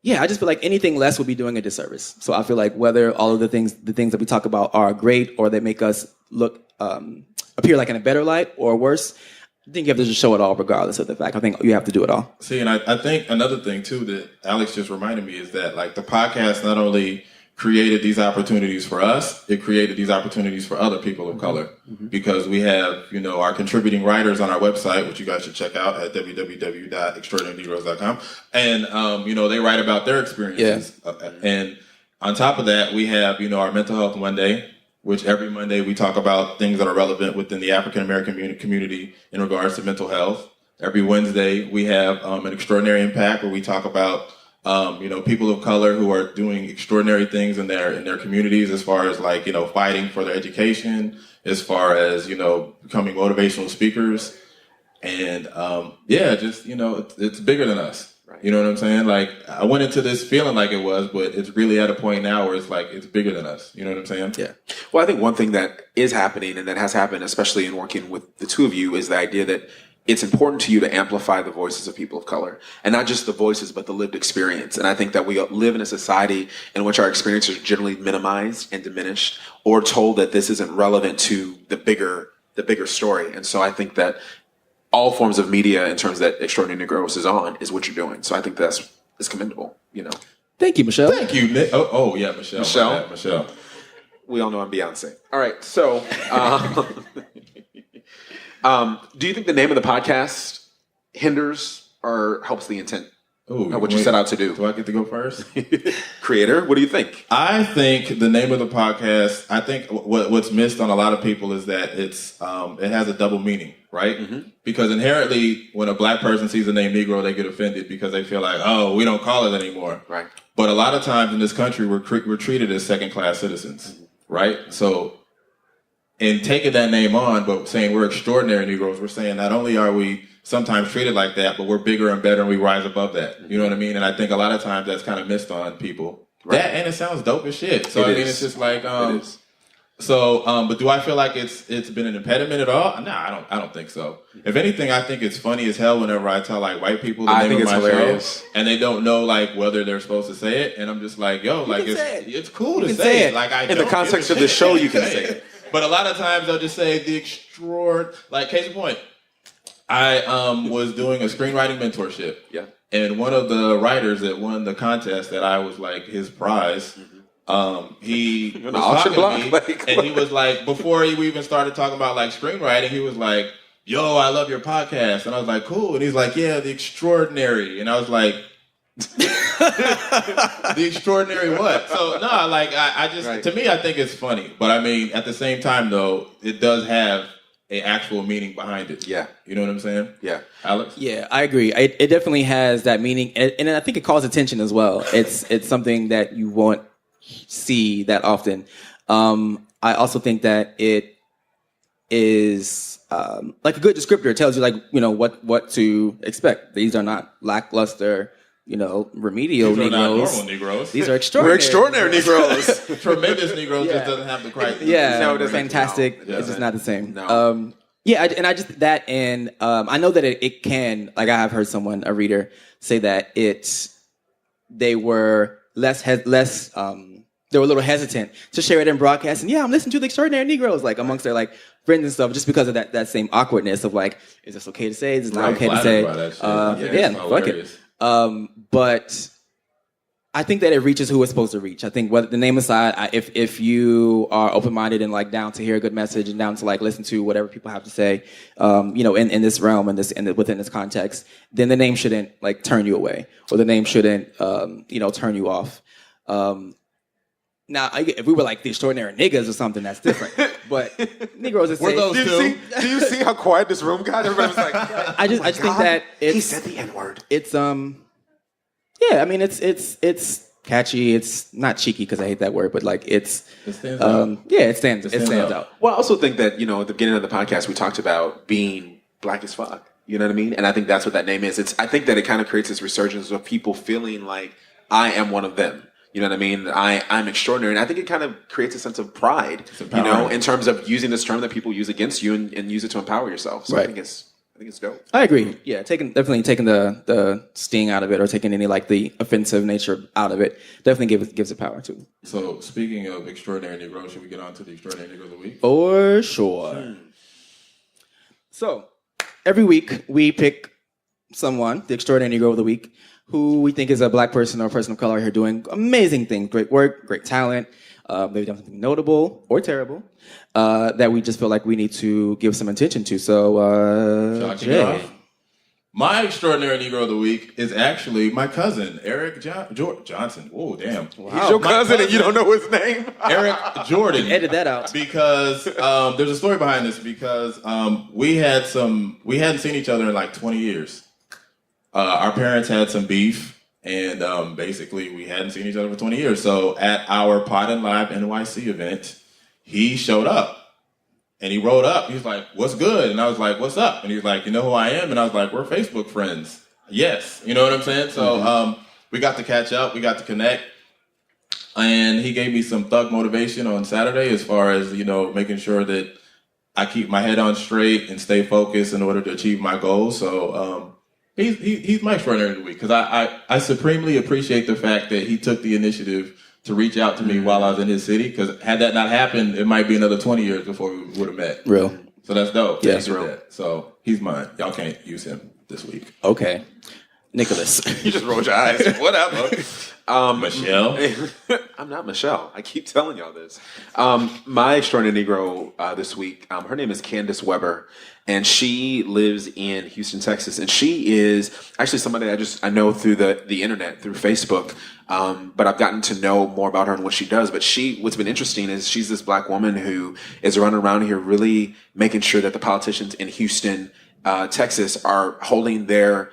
anything less would be doing a disservice. So I feel like whether all of the things that we talk about are great or they make us look, appear in a better light or worse, I think you have to just show it all regardless of the fact. I think you have to do it all. See, and I think another thing too that Alex just reminded me is that the podcast not only created these opportunities for us, it created these opportunities for other people of color. Because we have, our contributing writers on our website, which you guys should check out at www.extraordinarynegroes.com. And, they write about their experiences. Yeah. And on top of that, we have, our Mental Health Monday, which every Monday we talk about things that are relevant within the African-American community in regards to mental health. Every Wednesday, we have an Extraordinary Impact where we talk about people of color who are doing extraordinary things in their communities as far as fighting for their education, as far as, becoming motivational speakers. And, it's bigger than us. Right. You know what I'm saying? I went into this feeling like it was, but it's really at a point now where it's bigger than us. You know what I'm saying? Yeah. Well, I think one thing that is happening and that has happened, especially in working with the two of you, is the idea that it's important to you to amplify the voices of people of color, and not just the voices, but the lived experience. And I think that we live in a society in which our experiences are generally minimized and diminished, or told that this isn't relevant to the bigger story. And so I think that all forms of media, in terms that Extraordinary Negroes is on, is what you're doing. So I think it's commendable. Thank you, Michelle. Thank you, Nick. Oh yeah, Michelle. Michelle. We all know I'm Beyonce. All right, so. Do you think the name of the podcast hinders or helps the intent of what you set out to do? Do I get to go first? Creator, what do you think? I think the name of the podcast, I think what's missed on a lot of people is that it has a double meaning, right? Mm-hmm. Because inherently, when a black person sees the name Negro, they get offended because they feel like, oh, we don't call it anymore. Right. But a lot of times in this country, we're treated as second-class citizens, right? So in taking that name on, but saying we're extraordinary Negroes, we're saying not only are we sometimes treated like that, but we're bigger and better and we rise above that. You know what I mean? And I think a lot of times that's kind of missed on people. Right. That, and it sounds dope as shit. So it's just it is. So, but do I feel like it's been an impediment at all? No, I don't think so. If anything, I think it's funny as hell whenever I tell white people the name of my show, and they don't know whether they're supposed to say it, and I'm just yo, it's cool to say it. In the context of the show, you can say it. But a lot of times they'll just say the case in point. I was doing a screenwriting mentorship. Yeah. And one of the writers that won the contest that I was his prize, he was talking to me, and he was before we even started talking about screenwriting, he was yo, I love your podcast. And I was cool. And he's yeah, the extraordinary. And I was the extraordinary what? So no, I just right. To me, I think it's funny, but I mean, at the same time, though, it does have an actual meaning behind it. Yeah, you know what I'm saying? Yeah, Alex. Yeah, I agree. It definitely has that meaning, and I think it calls attention as well. It's something that you won't see that often. I also think that it is a good descriptor. It tells you what to expect. These are not lackluster, remedial These are not Negroes. normal Negroes. These are We're extraordinary. extraordinary Negroes. Tremendous Negroes Yeah. just doesn't have the criteria. Yeah, No, it doesn't. fantastic. No, it It's just doesn't. not the same. No. I just that and I know that it can. Like I have heard a reader say that they were they were a little hesitant to share it in broadcast. And I'm listening to the Extraordinary Negroes, like amongst their like friends and stuff, just because of that same awkwardness of like, is this okay to say? Is this not okay to say? By that shit. Fuck it. But I think that it reaches who it's supposed to reach. I think whether the name aside, if you are open-minded and like down to hear a good message and down to like listen to whatever people have to say, in this realm and within this context, then the name shouldn't like turn you away, or the name shouldn't turn you off. Now, if we were like the Extraordinary Niggas or something, that's different. But Negroes is We're those two. Do you see how quiet this room got? Everybody was like, I just think that he said the N-word. It's I mean it's catchy. It's not cheeky because I hate that word, but like it stands out. Yeah, it stands out. Well, I also think that, at the beginning of the podcast, we talked about being black as fuck. You know what I mean? And I think that's what that name is. I think that it kind of creates this resurgence of people feeling like I am one of them. You know what I mean? I'm extraordinary. And I think it kind of creates a sense of pride, in terms of using this term that people use against you and use it to empower yourself. So right. I think it's dope. I agree. Yeah, definitely taking the sting out of it, or taking any like the offensive nature out of it, definitely gives it power too. So speaking of Extraordinary Negroes, should we get on to the Extraordinary Negro of the Week? For sure. So every week we pick someone, the Extraordinary Negro of the Week, who we think is a black person or a person of color here doing amazing things, great work, great talent, maybe done something notable or terrible, that we just feel like we need to give some attention to. So, Jay. My Extraordinary Negro of the Week is actually my cousin, Eric Johnson. Whoa, damn. Wow. He's your cousin and you don't know his name? Eric Jordan. Edit that out. Because there's a story behind this, because we hadn't seen each other in like 20 years. Our parents had some beef, and basically we hadn't seen each other for 20 years. So at our Pod and Live NYC event, he showed up. And he rode up. He was like, "What's good?" And I was like, "What's up?" And he was like, "You know who I am?" And I was like, "We're Facebook friends." Yes. You know what I'm saying? So we got to catch up. We got to connect. And he gave me some thug motivation on Saturday as far as, making sure that I keep my head on straight and stay focused in order to achieve my goals. So he's my Extraordinary of the Week, because I supremely appreciate the fact that he took the initiative to reach out to me while I was in his city, because had that not happened, it might be another 20 years before we would have met. Real. So that's dope. Yeah, that's real. So he's mine. Y'all can't use him this week. Okay. Nicholas. You just rolled your eyes. Whatever. Michelle? I'm not Michelle. I keep telling y'all this. My Extraordinary Negro this week, her name is Candace Weber, and she lives in Houston, Texas. And she is actually somebody I know through the internet, through Facebook. But I've gotten to know more about her and what she does. But what's been interesting is she's this black woman who is running around here really making sure that the politicians in Houston, Texas, are holding their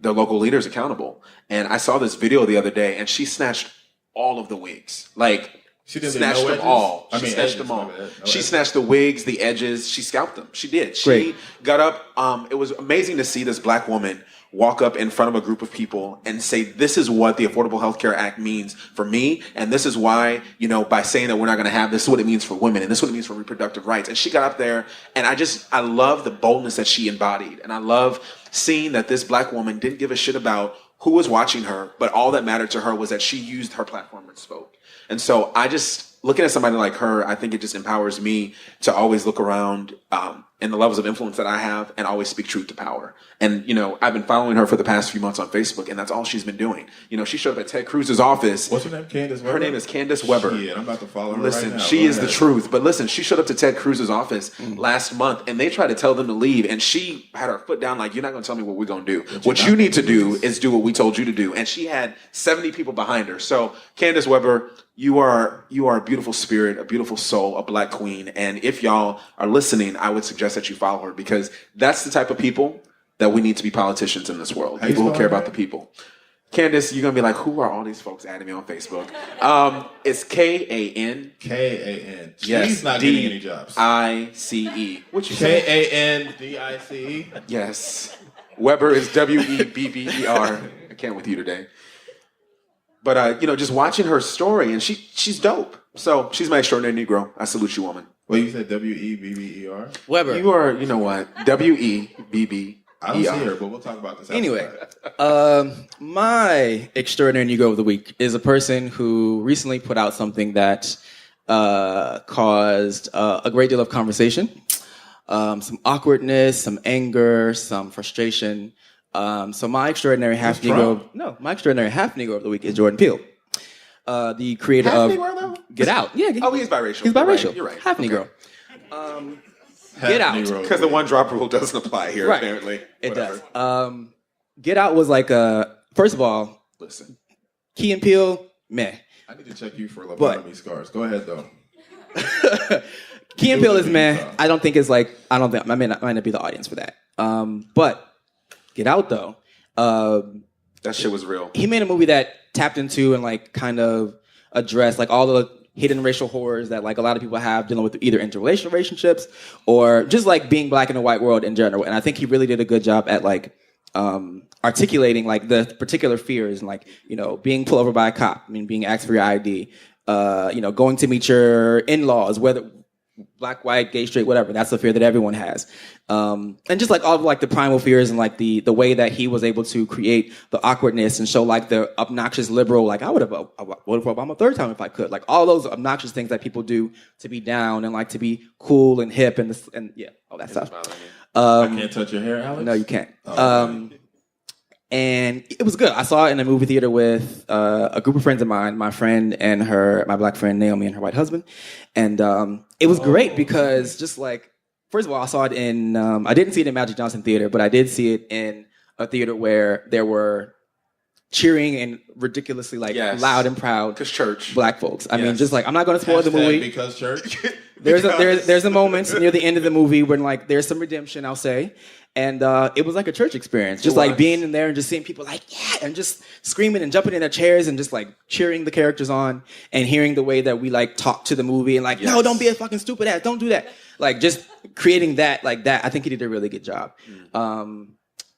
local leaders accountable. And I saw this video the other day, and she snatched all of the wigs. Like, she didn't snatched no them edges? all. I She mean, snatched edges, them all. my bad. No She edges. snatched the wigs, the edges. She scalped them. She did. She Great. got up. It was amazing to see this black woman walk up in front of a group of people and say, "This is what the Affordable Health Care Act means for me, and this is why, by saying that we're not going to have this is what it means for women, and this is what it means for reproductive rights." And she got up there, and I love the boldness that she embodied, and I love seeing that this black woman didn't give a shit about who was watching her, but all that mattered to her was that she used her platform and spoke. And so looking at somebody like her, I think it just empowers me to always look around in the levels of influence that I have and always speak truth to power. And, I've been following her for the past few months on Facebook, and that's all she's been doing. She showed up at Ted Cruz's office. What's her name? Candace Weber? Her name is Candace Weber. Yeah, I'm about to follow her Listen, right now. she is the truth. But listen, she showed up to Ted Cruz's office last month, and they tried to tell them to leave, and she had her foot down like, "You're not going to tell me what we're going to do. What you need to do is do what we told you to do." And she had 70 people behind her. So, Candace Weber, you are a beautiful spirit, a beautiful soul, a black queen. And if y'all are listening, I would suggest that you follow her, because that's the type of people that we need to be politicians in this world. People who care about the people. Candace, you're going to be like, who are all these folks adding me on Facebook? It's K-A-N. K-A-N. Yes. She's not getting any jobs. I-C-E. What you say? K-A-N-D-I-C-E. Yes. Weber is W-E-B-B-E-R. can't with you today. But just watching her story, and she's dope. So she's my extraordinary Negro. I salute you, woman. Well, you said Webber. Weber. You are, you know what? WEBB. I don't see her, but we'll talk about this. Anyway, my extraordinary Negro of the week is a person who recently put out something that caused a great deal of conversation, some awkwardness, some anger, some frustration. So my extraordinary half Negro of the week is Jordan Peele, the creator Half of Negro, though? Get Out. Yeah, Oh, he's biracial. He's biracial. You're right. Half Okay. Negro. Get Out. Because the one drop rule doesn't apply here, Right. apparently. It Whatever. does. Get Out was like first of all, Listen. Key and Peele, meh. I need to check you for lobotomy scars. Go ahead, though. Key and Peele is meh. I might not be the audience for that. But Get Out though, That shit was real. he made a movie that tapped into and like kind of addressed like all the hidden racial horrors that like a lot of people have dealing with either interracial relationships or just like being black in a white world in general. And I think he really did a good job at like articulating like the particular fears and like, being pulled over by a cop, being asked for your ID, going to meet your in-laws, whether black, white, gay, straight, whatever. That's the fear that everyone has. And just like all of like the primal fears and like the way that he was able to create the awkwardness and show like the obnoxious liberal, like I would have voted for Obama a third time if I could. Like all those obnoxious things that people do to be down and like to be cool and hip and all that stuff. I can't touch your hair, Alex? No, you can't. And it was good. I saw it in a movie theater with a group of friends of mine, my friend and my black friend Naomi and her white husband. And it was great because just like, first of all, I saw it in, I didn't see it in Magic Johnson Theater, but I did see it in a theater where there were cheering and ridiculously like loud and proud Because church. black folks. I mean, just like, I'm not going to spoil the movie. Because church? There's a moment near the end of the movie when like there's some redemption, I'll say, and it was like a church experience, just like being in there and just seeing people like and just screaming and jumping in their chairs and just like cheering the characters on and hearing the way that we like talk to the movie and like no, don't be a fucking stupid ass, don't do that, like just creating that like that. I think he did a really good job.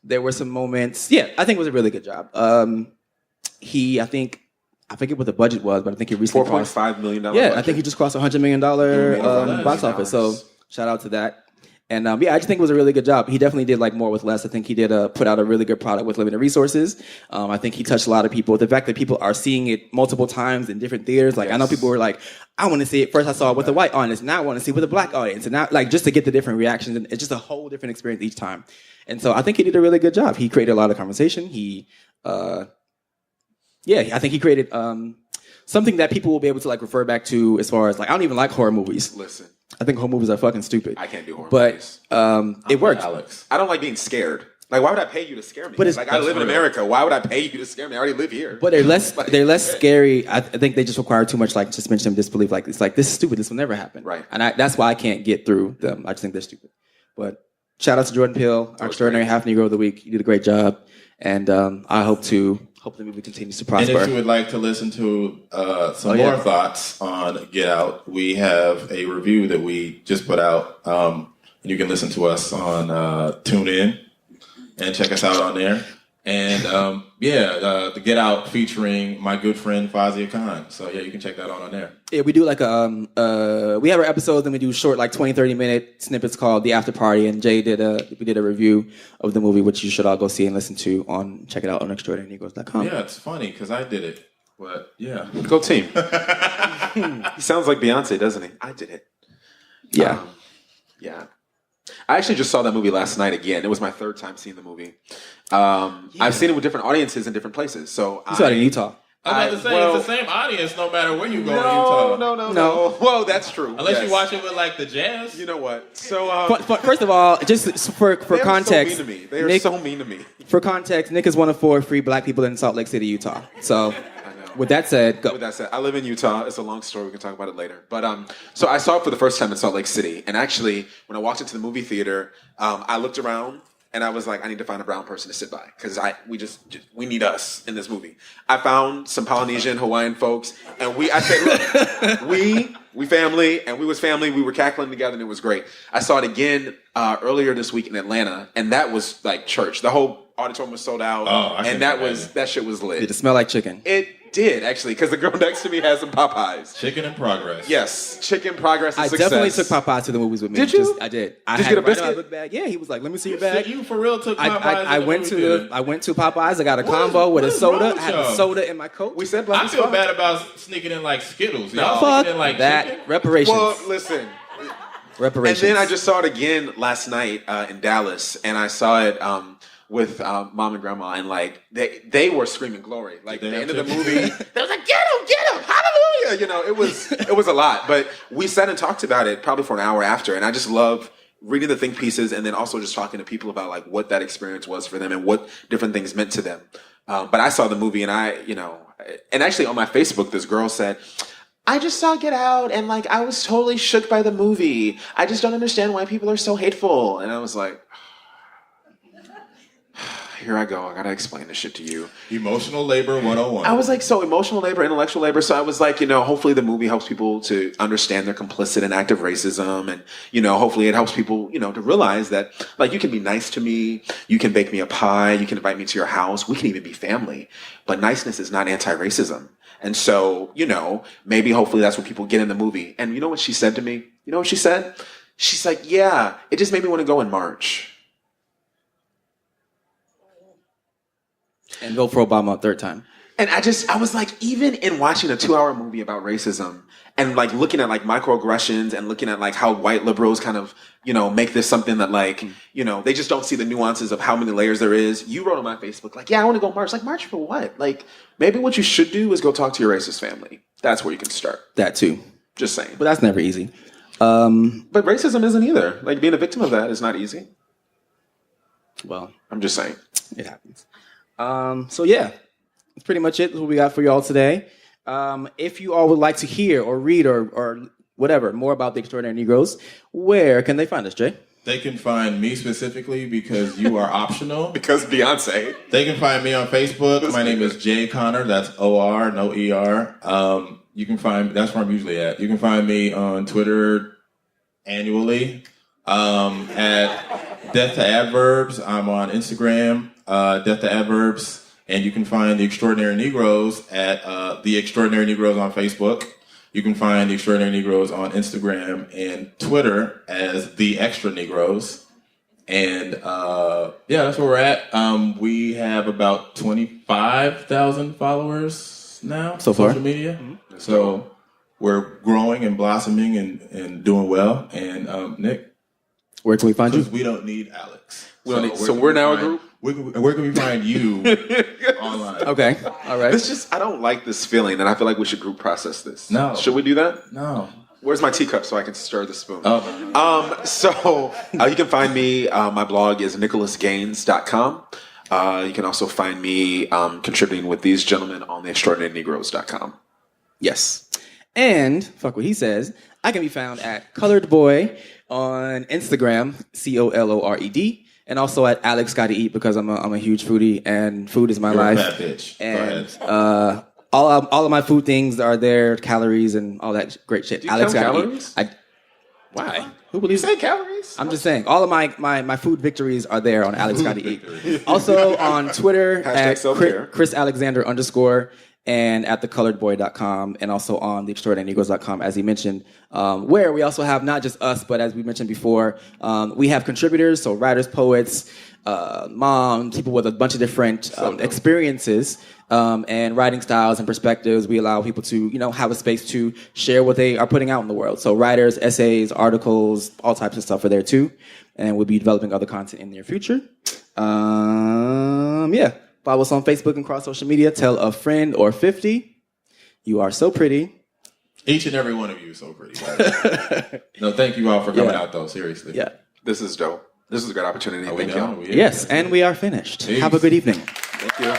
There were some moments, I think it was a really good job. I forget what the budget was, but I think he recently $4.5 million. Yeah, I think he just crossed $100 million box office. So shout out to that. And I just think it was a really good job. He definitely did like more with less. I think he did put out a really good product with limited resources. I think he touched a lot of people. The fact that people are seeing it multiple times in different theaters. Like I know people were like, I want to see it. First I saw it with a white audience. Now I want to see it with a black audience. And now like just to get the different reactions. And it's just a whole different experience each time. And so I think he did a really good job. He created a lot of conversation. I think he created something that people will be able to like refer back to as far as like I don't even like horror movies. Listen. I think horror movies are fucking stupid. I can't do horror movies. But it worked. Alex. I don't like being scared. Like, why would I pay you to scare me? But like, I live in America. Why would I pay you to scare me? I already live here. But they're less scary. I think they just require too much like suspension of disbelief. Like it's like this is stupid. This will never happen. Right. And that's why I can't get through them. I just think they're stupid. But shout out to Jordan Peele, our extraordinary half Negro of the week. You did a great job, and I hope the movie continues to prosper. And if you would like to listen to some more thoughts on Get Out, we have a review that we just put out. And you can listen to us on TuneIn and check us out on there. And the Get Out featuring my good friend Fazia Khan. So you can check that out on there. Yeah, we do like we have our episodes and we do short like 20, 30-minute snippets called The After Party, and we did a review of the movie, which you should all go see and listen to check it out on extraordinarynegros.com. Yeah, it's funny because I did it, but yeah. Go team. He sounds like Beyonce, doesn't he? I did it. Yeah. Yeah. I actually just saw that movie last night again. It was my third time seeing the movie. I've seen it with different audiences in different places. So You saw it in Utah. I was about to say, it's the same audience no matter where you go in Utah. No. Well, that's true. Unless you watch it with like the jazz. You know what? So First of all, just for context, so mean to me. They are so mean to me. For context, Nick is one of 4 free black people in Salt Lake City, Utah. So, with that said, go. With that said, I live in Utah. It's a long story. We can talk about it later. But so I saw it for the first time in Salt Lake City, and actually, when I walked into the movie theater, I looked around. And I was like, I need to find a brown person to sit by because we need us in this movie. I found some Polynesian, Hawaiian folks, and I said, look, we family, and we was family. We were cackling together, and it was great. I saw it again earlier this week in Atlanta, and that was like church. The whole auditorium was sold out, I and that shit was lit. Did it smell like chicken? It did actually, because the girl next to me has some Popeyes. Chicken in progress. Yes, chicken progress and I success. definitely took Popeyes to the movies with me. Did you? I did. Did you get a biscuit? Book bag. Yeah, he was like, "Let me see your bag." So you for real took Popeyes? I went to Popeyes. I got a combo with a soda. I had a soda in my coat. We said black I as feel fuck. bad about sneaking in like Skittles. Y'all Fuck sneaking in like that. chicken? Reparations. Well, listen. Reparations. And then I just saw it again last night in Dallas, and I saw it with mom and grandma, and like they were screaming glory. Like the end of the movie, they was like, get him, hallelujah! You know, it was a lot. But we sat and talked about it probably for an hour after, and I just love reading the think pieces, and then also just talking to people about like what that experience was for them and what different things meant to them. But I saw the movie, and and actually on my Facebook, this girl said, I just saw Get Out, and like I was totally shook by the movie. I just don't understand why people are so hateful. And I was like, here I go. I gotta explain this shit to you. Emotional labor 101. I was like, so emotional labor, intellectual labor. So I was like, hopefully the movie helps people to understand they're complicit in active racism. And, hopefully it helps people, to realize that like you can be nice to me. You can bake me a pie. You can invite me to your house. We can even be family. But niceness is not anti-racism. And so, maybe hopefully that's what people get in the movie. And you know what she said to me? You know what she said? She's like, yeah, it just made me want to go in March. And vote for Obama a third time. And I was like, even in watching a 2-hour movie about racism and like looking at like microaggressions and looking at like how white liberals kind of, make this something that like, they just don't see the nuances of how many layers there is. You wrote on my Facebook, like, yeah, I want to go march. Like, march for what? Like, maybe what you should do is go talk to your racist family. That's where you can start. That too. Just saying. But that's never easy. But racism isn't either. Like, being a victim of that is not easy. Well, I'm just saying. it happens. So yeah, that's pretty much it. That's what we got for y'all today. If you all would like to hear or read or whatever more about the Extraordinary Negroes, where can they find us, Jay? They can find me specifically because you are optional. Because Beyonce. They can find me on Facebook. My name is Jay Connor. That's O-R, no E-R. You can find, that's where I'm usually at. You can find me on Twitter annually at Death to Adverbs. I'm on Instagram, Death to Adverbs. And you can find the Extraordinary Negroes at the Extraordinary Negroes on Facebook. You can find the Extraordinary Negroes on Instagram and Twitter as the Extra Negroes. And that's where we're at. We have about 25,000 followers now. So far. Social media. Mm-hmm. So we're growing and blossoming and doing well. And Nick? Where can we find you? Because we don't need Alex. We're now a group? Where can we find you online? Okay. All right. I don't like this feeling, and I feel like we should group process this. No. Should we do that? No. Where's my teacup so I can stir the spoon? Oh. So you can find me, my blog is nicholasgaines.com. You can also find me contributing with these gentlemen on theextraordinarynegroes.com. Yes. And, fuck what he says, I can be found at Colored Boy on Instagram, COLORED. And also at Alex Gotta Eat because I'm a huge foodie and food is my You're life. a fat bitch. And all of my food things are there, calories and all that great shit. Do you Alex count Gotta calories? Eat. Why? Who believes Say calories? I'm just saying. All of my food victories are there on Alex Gotta Eat. Also on Twitter at Chris Alexander _ and at thecoloredboy.com and also on theextraordinarynegroes.com, as he mentioned, where we also have not just us, but as we mentioned before, we have contributors, so writers, poets, moms, people with a bunch of different experiences and writing styles and perspectives. We allow people to, have a space to share what they are putting out in the world. So writers, essays, articles, all types of stuff are there too. And we'll be developing other content in the near future. Follow us on Facebook and cross social media. Tell a friend or 50. You are so pretty. Each and every one of you is so pretty. No, thank you all for coming out, though. Seriously. Yeah. This is dope. This is a great opportunity. Thank you. Yes, and we are finished. Peace. Have a good evening. Thank you.